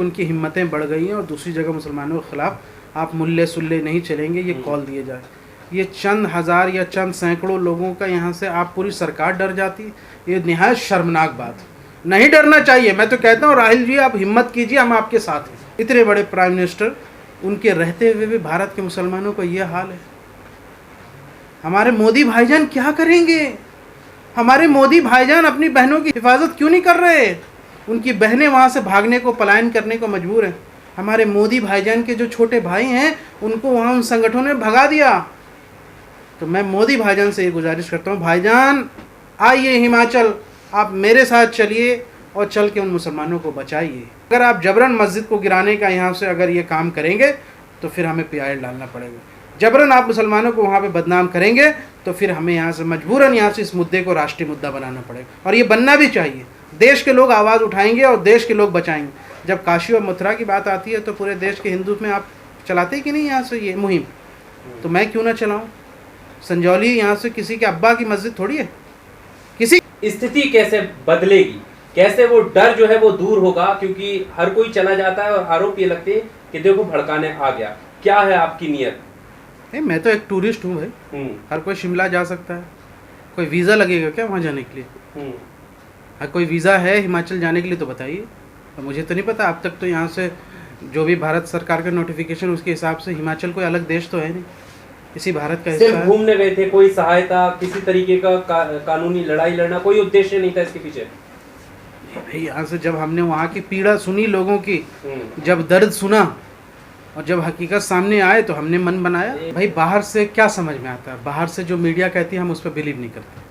उनकी हिम्मतें बढ़ गई हैं और दूसरी जगह मुसलमानों के ख़िलाफ़ आप मुल्ले सुल्ले नहीं चलेंगे, ये कॉल दिए जाए। ये चंद हज़ार या चंद सैकड़ों लोगों का यहाँ से आप पूरी सरकार डर जाती, ये निहायत शर्मनाक बात है। नहीं डरना चाहिए। मैं तो कहता हूँ राहुल जी, आप हिम्मत कीजिए, हम आपके साथ हैं। इतने बड़े प्राइम मिनिस्टर, उनके रहते हुए भी भारत के मुसलमानों का ये हाल है। हमारे मोदी भाईजान क्या करेंगे? हमारे मोदी भाईजान अपनी बहनों की हिफाजत क्यों नहीं कर रहे? उनकी बहनें वहाँ से भागने को, पलायन करने को मजबूर हैं। हमारे मोदी भाईजान के जो छोटे भाई हैं, उनको वहाँ उन संगठनों ने भगा दिया। तो मैं मोदी भाईजान से ये गुजारिश करता हूँ, भाईजान आइए हिमाचल, आप मेरे साथ चलिए और चल के उन मुसलमानों को बचाइए। अगर आप जबरन मस्जिद को गिराने का यहाँ से अगर ये काम करेंगे तो फिर हमें पीआईएल डालना पड़ेगा। जबरन आप मुसलमानों को वहाँ पे बदनाम करेंगे तो फिर हमें यहाँ से मजबूरन यहाँ से इस मुद्दे को राष्ट्रीय मुद्दा बनाना पड़ेगा, और ये बनना भी चाहिए। देश के लोग आवाज़ उठाएंगे और देश के लोग बचाएंगे। जब काशी और मथुरा की बात आती है तो पूरे देश के हिंदू में आप चलाते कि नहीं यहाँ से ये मुहिम? तो मैं क्यों ना चलाऊँ? संजौली यहाँ से किसी के अब्बा की मस्जिद थोड़ी है। किसी स्थिति कैसे बदलेगी, कैसे वो डर जो है वो दूर होगा? क्योंकि हर कोई चला जाता है और आरोप ये लगते हैं कि देखो भड़काने आ गया। क्या है आपकी नियत? नहीं, मैं तो एक टूरिस्ट हूँ भाई। हर कोई शिमला जा सकता है। कोई वीज़ा लगेगा क्या वहाँ जाने के लिए? हर कोई वीज़ा है हिमाचल जाने के लिए तो बताइए। तो मुझे तो नहीं पता, अब तक तो यहाँ से जो भी भारत सरकार का नोटिफिकेशन, उसके हिसाब से हिमाचल कोई अलग देश तो है नहीं, इसी भारत का हिस्सा है। सिर्फ घूमने गए थे, कोई सहायता, किसी तरीके का कानूनी लड़ाई लड़ना, कोई उद्देश्य नहीं था इसके पीछे? भाई यहाँ से जब हमने वहाँ की पीड़ा सुनी लोगों की, जब दर्द सुना और जब हकीकत सामने आए तो हमने मन बनाया। भाई बाहर से क्या समझ में आता है? बाहर से जो मीडिया कहती है हम उस पर बिलीव नहीं करते,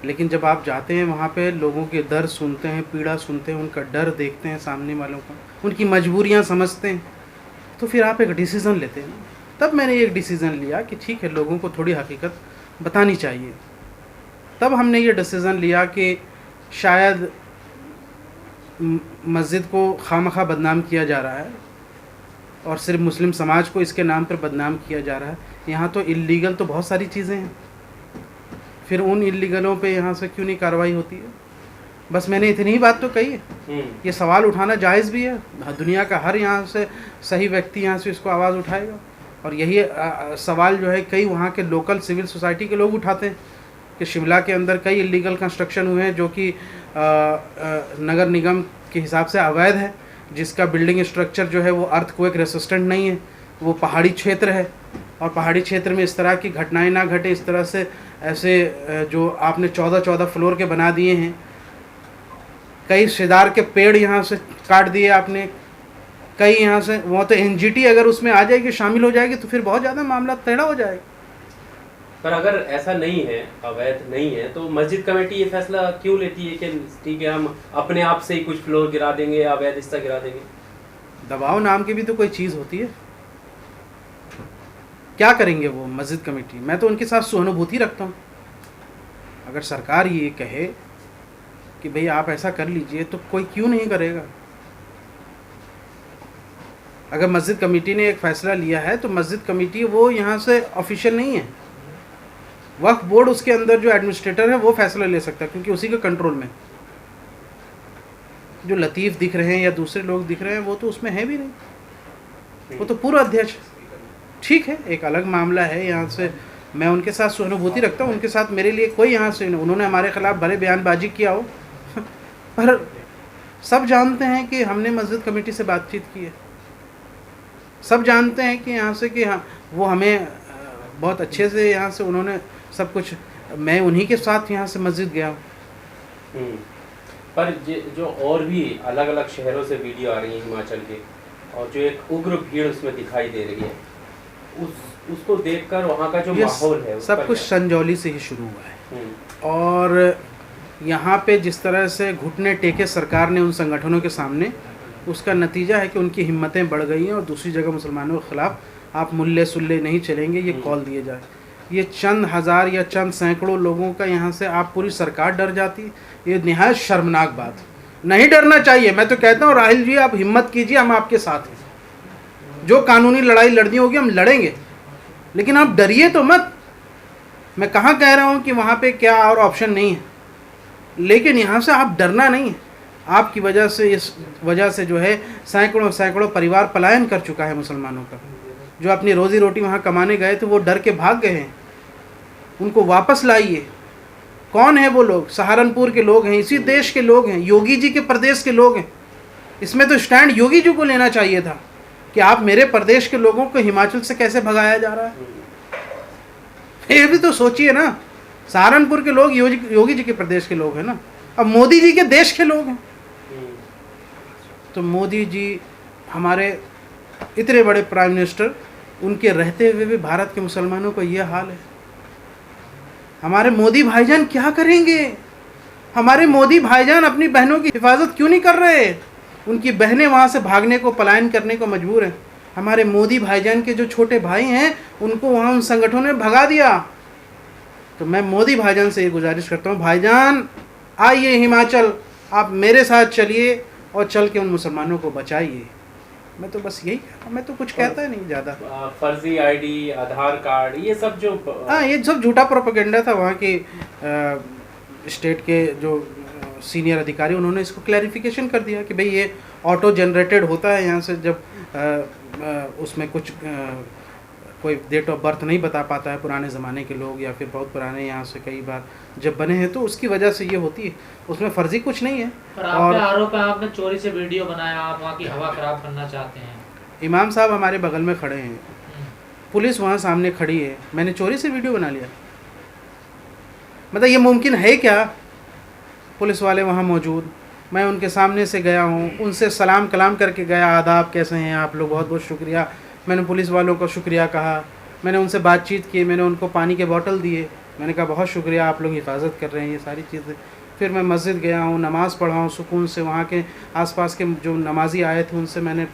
लेकिन जब आप जाते हैं वहाँ पे, लोगों के दर्द सुनते हैं, पीड़ा सुनते हैं, उनका डर देखते हैं सामने वालों का, उनकी मजबूरियाँ समझते हैं, तो फिर आप एक डिसीज़न लेते हैं। तब मैंने एक डिसीज़न लिया कि ठीक है, लोगों को थोड़ी हकीकत बतानी चाहिए। तब हमने ये डिसीज़न लिया कि शायद मस्जिद को खामखा बदनाम किया जा रहा है और सिर्फ मुस्लिम समाज को इसके नाम पर बदनाम किया जा रहा है। यहाँ तो इल्लीगल तो बहुत सारी चीज़ें हैं, फिर उन इल्लीगलों पे यहाँ से क्यों नहीं कार्रवाई होती है? बस मैंने इतनी ही बात तो कही है। ये सवाल उठाना जायज़ भी है। दुनिया का हर यहाँ से सही व्यक्ति यहाँ से इसको आवाज़ उठाएगा, और यही सवाल जो है कई वहाँ के लोकल सिविल सोसाइटी के लोग उठाते हैं कि शिमला के अंदर कई इल्लीगल कंस्ट्रक्शन हुए हैं जो कि नगर निगम के हिसाब से अवैध है, जिसका बिल्डिंग स्ट्रक्चर जो है वो अर्थक्वेक रेसिस्टेंट नहीं है, वो पहाड़ी क्षेत्र है, और पहाड़ी क्षेत्र में इस तरह की घटनाएं ना घटे। इस तरह से ऐसे जो आपने 14 फ्लोर के बना दिए हैं, कई सेदार के पेड़ यहाँ से काट दिए आपने, कई यहाँ से, वो तो एनजीटी अगर उसमें आ जाएगी, शामिल हो जाएगी, तो फिर बहुत ज़्यादा मामला टेढ़ा हो जाएगा। पर अगर ऐसा नहीं है, अवैध नहीं है, तो मस्जिद कमेटी ये फैसला क्यों लेती है कि ठीक है हम अपने आप से ही कुछ फ्लोर गिरा देंगे, अवैध हिस्सा गिरा देंगे? दबाव नाम की भी तो कोई चीज़ होती है। क्या करेंगे वो मस्जिद कमेटी? मैं तो उनके साथ सहानुभूति रखता हूँ। अगर सरकार ये कहे कि भाई आप ऐसा कर लीजिए, तो कोई क्यों नहीं करेगा? अगर मस्जिद कमेटी ने एक फ़ैसला लिया है तो मस्जिद कमेटी वो यहाँ से ऑफिशियल नहीं है। वक्फ बोर्ड उसके अंदर जो एडमिनिस्ट्रेटर है वो फैसला ले सकता है, क्योंकि उसी के कंट्रोल में। जो लतीफ़ दिख रहे हैं या दूसरे लोग दिख रहे हैं वो तो उसमें है भी नहीं, वो तो पूरा अध्यक्ष। ठीक है, एक अलग मामला है। यहाँ से मैं उनके साथ सहानुभूति रखता हूँ, उनके साथ मेरे लिए कोई यहाँ से नहीं, उन्होंने हमारे ख़िलाफ़ भले बयानबाजी किया हो पर सब जानते हैं कि हमने मस्जिद कमेटी से बातचीत की है। सब जानते हैं कि यहाँ से कि हाँ, वो हमें बहुत अच्छे से यहाँ से उन्होंने सब कुछ, मैं उन्हीं के साथ यहाँ से मस्जिद गया हूँ। पर जो और भी अलग अलग शहरों से वीडियो आ रही है हिमाचल के, और जो एक उग्र भीड़ उसमें दिखाई दे रही है, उसको देखकर वहाँ का जो माहौल है, सब कुछ संजौली से ही शुरू हुआ है। और यहाँ पे जिस तरह से घुटने टेके सरकार ने उन संगठनों के सामने, उसका नतीजा है कि उनकी हिम्मतें बढ़ गई हैं और दूसरी जगह मुसलमानों के ख़िलाफ़ आप मुल्ले सुल्ले नहीं चलेंगे, ये कॉल दिए जाए। ये चंद हज़ार या चंद सैकड़ों लोगों का यहाँ से आप पूरी सरकार डर जाती, ये निहायत शर्मनाक बात है। नहीं डरना चाहिए। मैं तो कहता हूँ राहुल जी, आप हिम्मत कीजिए, हम आपके साथ हैं। जो कानूनी लड़ाई लड़नी होगी हम लड़ेंगे, लेकिन आप डरिए तो मत। मैं कहाँ कह रहा हूँ कि वहाँ पे क्या और ऑप्शन नहीं है, लेकिन यहाँ से आप डरना नहीं है। आपकी वजह से, इस वजह से जो है सैकड़ों सैकड़ों परिवार पलायन कर चुका है मुसलमानों का। जो अपनी रोज़ी रोटी वहाँ कमाने गए थे वो डर के भाग गए हैं, उनको वापस लाइए। कौन है वो लोग? सहारनपुर के लोग हैं, इसी देश के लोग हैं, योगी जी के प्रदेश के लोग हैं। इसमें तो स्टैंड योगी जी को लेना चाहिए था कि आप मेरे प्रदेश के लोगों को हिमाचल से कैसे भगाया जा रहा है। ये भी तो सोचिए ना, सहारनपुर के लोग योगी जी के प्रदेश के लोग हैं ना, अब मोदी जी के देश के लोग हैं। तो मोदी जी हमारे इतने बड़े प्राइम मिनिस्टर, उनके रहते हुए भी भारत के मुसलमानों को ये हाल है। हमारे मोदी भाईजान क्या करेंगे? हमारे मोदी भाईजान अपनी बहनों की हिफाजत क्यों नहीं कर रहे? उनकी बहनें वहाँ से भागने को, पलायन करने को मजबूर हैं। हमारे मोदी भाईजान के जो छोटे भाई हैं उनको वहाँ उन संगठनों ने भगा दिया। तो मैं मोदी भाईजान से ये गुजारिश करता हूँ, भाईजान आइए हिमाचल, आप मेरे साथ चलिए और चल के उन मुसलमानों को बचाइए। मैं तो बस यही, मैं तो कुछ कहता नहीं ज़्यादा। फर्जी आईडी, आधार कार्ड, ये सब जो ये सब झूठा प्रोपेगेंडा था। वहाँ के स्टेट के जो सीनियर अधिकारी, उन्होंने इसको क्लैरिफिकेशन कर दिया कि भाई ये ऑटो जनरेटेड होता है यहाँ से, जब उसमें कुछ कोई डेट ऑफ बर्थ नहीं बता पाता है पुराने ज़माने के लोग, या फिर बहुत पुराने यहाँ से कई बार जब बने हैं, तो उसकी वजह से ये होती है। उसमें फर्जी कुछ नहीं है। और आरोप है आपने चोरी से वीडियो बनाया, आप वहाँ की हवा खराब करना चाहते हैं। इमाम साहब हमारे बगल में खड़े हैं, पुलिस वहाँ सामने खड़ी है, मैंने चोरी से वीडियो बना लिया? मतलब ये मुमकिन है क्या? पुलिस वाले वहाँ मौजूद, मैं उनके सामने से गया हूँ, उनसे सलाम कलाम करके गया, आदाब, कैसे हैं आप लोग, बहुत बहुत शुक्रिया। मैंने पुलिस वालों को शुक्रिया कहा, मैंने उनसे बातचीत की, मैंने उनको पानी के बोतल दिए, मैंने कहा बहुत शुक्रिया, आप लोग हिफाजत कर रहे हैं, ये सारी चीज़ें। फिर मैं मस्जिद गया हूँ, नमाज़ पढ़ा हूँ सुकून से। वहाँ के आसपास के जो नमाजी आए थे उनसे मैंने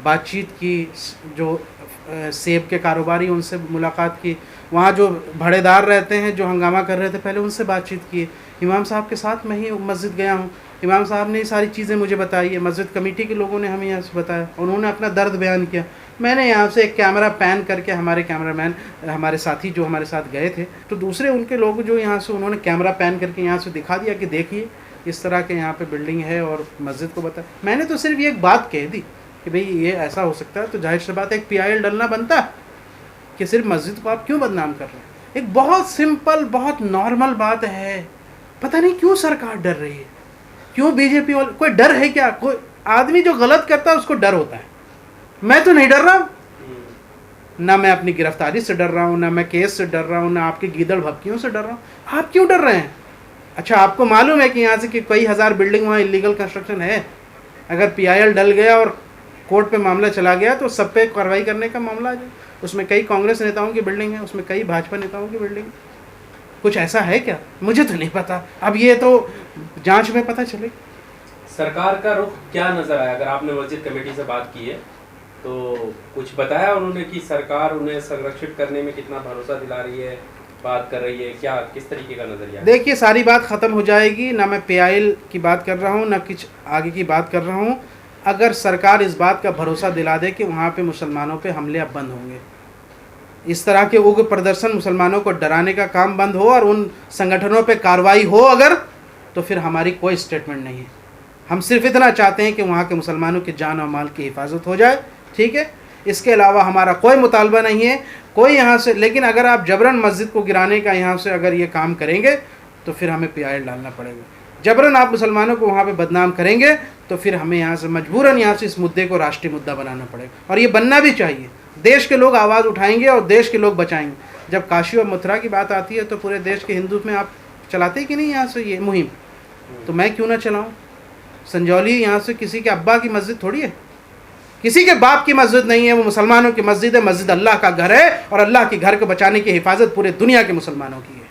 बातचीत की, जो सेब के कारोबारी, उनसे मुलाकात की। वहाँ जो भड़ेदार रहते हैं जो हंगामा कर रहे थे पहले, उनसे बातचीत की। इमाम साहब के साथ मैं ही मस्जिद गया हूँ, इमाम साहब ने ये सारी चीज़ें मुझे बताई है, मस्जिद कमेटी के लोगों ने हमें यहाँ से बताया, उन्होंने अपना दर्द बयान किया। मैंने यहाँ से एक कैमरा पैन करके, हमारे कैमरामैन, हमारे साथी जो हमारे साथ गए थे, तो दूसरे उनके लोग जो यहाँ से, उन्होंने कैमरा पैन करके यहाँ से दिखा दिया कि देखिए इस तरह के यहाँ पे बिल्डिंग है, और मस्जिद को बताया। मैंने तो सिर्फ ये एक बात कह दी कि भाई ये ऐसा हो सकता है, तो जाहिर सी बात है एक PIL डलना बनता है कि सिर्फ मस्जिद को आप क्यों बदनाम कर रहे हैं। एक बहुत सिंपल, बहुत नॉर्मल बात है। पता नहीं क्यों सरकार डर रही है, क्यों बीजेपी वाले, कोई डर है क्या? कोई आदमी जो गलत करता है उसको डर होता है। मैं तो नहीं डर रहा, ना मैं अपनी गिरफ्तारी से डर रहा हूँ, ना मैं केस से डर रहा हूँ, ना आपकी गीदड़ भपकियों से डर रहा हूँ। आप क्यों डर रहे हैं? अच्छा, आपको मालूम है कि यहाँ से कि कई हज़ार बिल्डिंग वहाँ इलीगल कंस्ट्रक्शन है। अगर PIL डल गया और कोर्ट पे मामला चला गया तो सब पे कार्रवाई करने का मामला आ जाए। उसमें कई कांग्रेस नेताओं की बिल्डिंग है, उसमें कई भाजपा नेताओं की बिल्डिंग है। कुछ ऐसा है क्या? मुझे तो नहीं पता, अब ये तो जांच में पता चले। सरकार का रुख क्या नजर आया? अगर आपने मस्जिद कमेटी से बात की है तो कुछ बताया उन्होंने कि सरकार उन्हें संरक्षित करने में कितना भरोसा दिला रही है, बात कर रही है, क्या किस तरीके का नजरिया? देखिए, सारी बात ख़त्म हो जाएगी, ना मैं PIL की बात कर रहा हूँ, ना कुछ आगे की बात कर रहा हूँ। अगर सरकार इस बात का भरोसा दिला दे कि वहाँ पे मुसलमानों पे हमले अब बंद होंगे, इस तरह के उग्र प्रदर्शन, मुसलमानों को डराने का काम बंद हो और उन संगठनों पे कार्रवाई हो अगर, तो फिर हमारी कोई स्टेटमेंट नहीं है। हम सिर्फ इतना चाहते हैं कि वहाँ के मुसलमानों की जान और माल की हिफाजत हो जाए, ठीक है? इसके अलावा हमारा कोई मुतालबा नहीं है कोई यहाँ से। लेकिन अगर आप जबरन मस्जिद को गिराने का यहाँ से अगर ये काम करेंगे तो फिर हमें PIL डालना पड़ेगा। जबरन आप मुसलमानों को वहाँ पे बदनाम करेंगे तो फिर हमें यहाँ से मजबूरन यहाँ से इस मुद्दे को राष्ट्रीय मुद्दा बनाना पड़ेगा, और ये बनना भी चाहिए। देश के लोग आवाज़ उठाएंगे और देश के लोग बचाएंगे। जब काशी और मथुरा की बात आती है तो पूरे देश के हिंदू में आप चलाते ही कि नहीं यहाँ से ये मुहिम, तो मैं क्यों ना चलाऊँ? संजौली यहाँ से किसी के अब्बा की मस्जिद थोड़ी है, किसी के बाप की मस्जिद नहीं है, वो मुसलमानों की मस्जिद है। मस्जिद अल्लाह का घर है और अल्लाह के घर को बचाने की हिफाजत पूरे दुनिया के मुसलमानों की है।